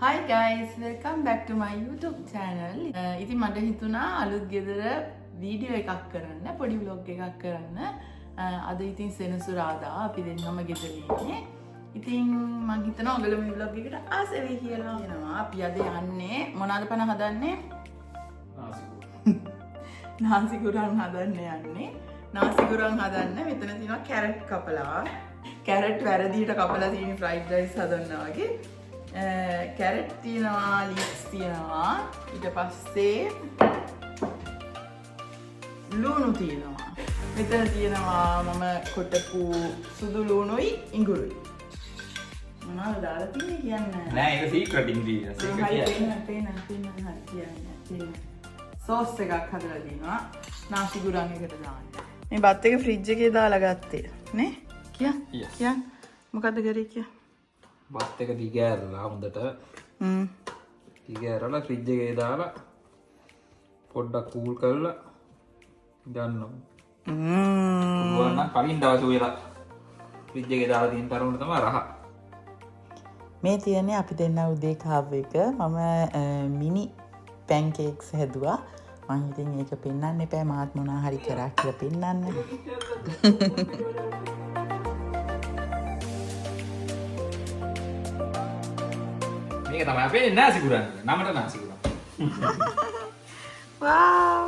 Hi guys, welcome back to my YouTube channel. ඉතින් මට හිතුණා අලුත් ගෙදර වීඩියෝ එකක් කරන්න, පොඩි vlog එකක් කරන්න. අද ඉතින් සෙනසුරාදා අපි දෙන්නම ගෙදර ඉන්නේ. ඉතින් මම හිතනවා ඔයගොල්ලෝ මේ vlog එකට ආස වෙයි කියලා. එනවා අපි අද යන්නේ මොනවාද පණ හදන්නේ? නාසිකුරන් හදන්න යන්නේ. නාසිකුරන් හදන්න මෙතන තියෙනවා කැරට් කපලා. කැරට් වැරදියට කපලා තියෙන ෆ්‍රයිඩ් රයිස් හදන්නා වගේ. කැරට් තියෙනවා, ලීක්ස් තියෙනවා, ඊට පස්සේ ලුණු තියෙනවා. මෙතන තියෙනවා මම කොටපු සුදු ලුණුයි ඉඟුරුයි. මොනවද දාලා තියෙන්නේ කියන්නේ? නෑ ඒක සීක්‍රට් ඉන්ග්‍රීඩියන්ට්ස් ඒක කියන්නේ. පේන. සෝස් එකක් හදලා දිනවා. නාසි ගුරන් එකට දාන්න. මේ බත් එක ෆ්‍රිජ් එකේ දාලා ගත්තේ නේ? කිය. මොකද්ද කරේ කිය? බත් එක දිගෑරලා හොඳට දිගෑරලා ෆ්‍රිජ් එකේ දාලා පොඩ්ඩක් කූල් කරලා ගන්නවා. පුළුවන් නම් කලින් දවස් උයලා ෆ්‍රිජ් එකේ දාලා තියෙන තරමට තමයි රහ. මේ තියන්නේ අපි දෙන්න උදේ කාප් එක. මම මිනි පැන්කේක්ස් හැදුවා. මම ඉතින් ඒක පෙන්වන්න එපා. මාත් මොනවා හරි කරා කියලා පෙන්වන්න. මේක තමයි අපේ නාසිකුරන්. නමට නාසිකුරන්. wow.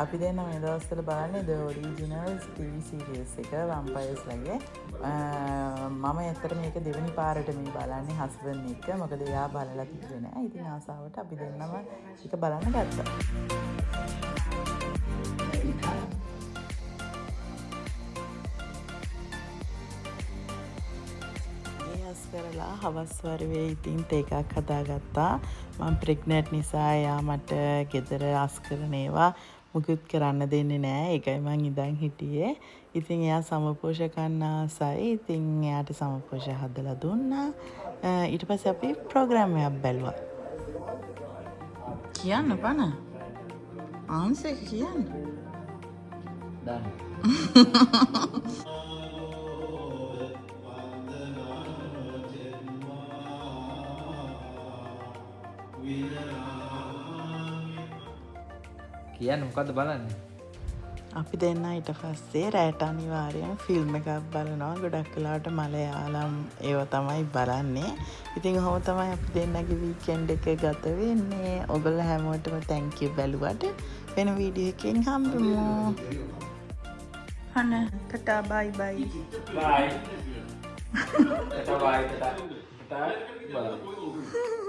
අපි දෙන්න මේ දවස්වල බලන්නේ The Originals TV series එක Vampires ලගේ. මම ඇත්තට මේක දෙවෙනි පාරට මේ බලන්නේ හස්බන්ඩ් එක්ක. මොකද එයා බලලා තිබුණේ නැහැ. ඉතින් ආසාවට අපි දෙන්නම ඒක බලන්න ගත්තා. ගෑස් කරලා හවස් වරුවේ ඉතින් තේ එකක් හදාගත්තා. මම ප්‍රෙග්නන්ට් නිසා එයා මට ගෙදර අස් කරන ඒවා මුකුත් කරන්න දෙන්නේ නැහැ. ඒකයි මං ඉඳන් හිටියේ. ඉතින් එයා සමපෝෂ කන්න ආසයි. ඉතින් එයාට සමපෝෂ හදලා දුන්නා. ඊට පස්සේ අපි ප්‍රෝග්‍රෑම් එකක් බැලුවා. කියන්න බන. ආන්සර් කියන්න. දාන්න. කියන්න මොකද්ද බලන්නේ? අපි දෙන්න ඊට පස්සේ රැට අනිවාර්යෙන් ෆිල්ම් එකක් බලනවා. ගොඩක් වෙලාවට මලයාලම් ඒව තමයි බලන්නේ. ඉතින් ඔහොම තමයි අපි දෙන්නගේ වීකෙන්ඩ් එක ගත වෙන්නේ. ඔයගොල්ලෝ හැමෝටම thank you බැලුවට. වෙන වීඩියෝ එකකින් හම්බෙමු. හන ටටා බයි බයි. බයි. ටටා බයි ටටා. ටටා බයි.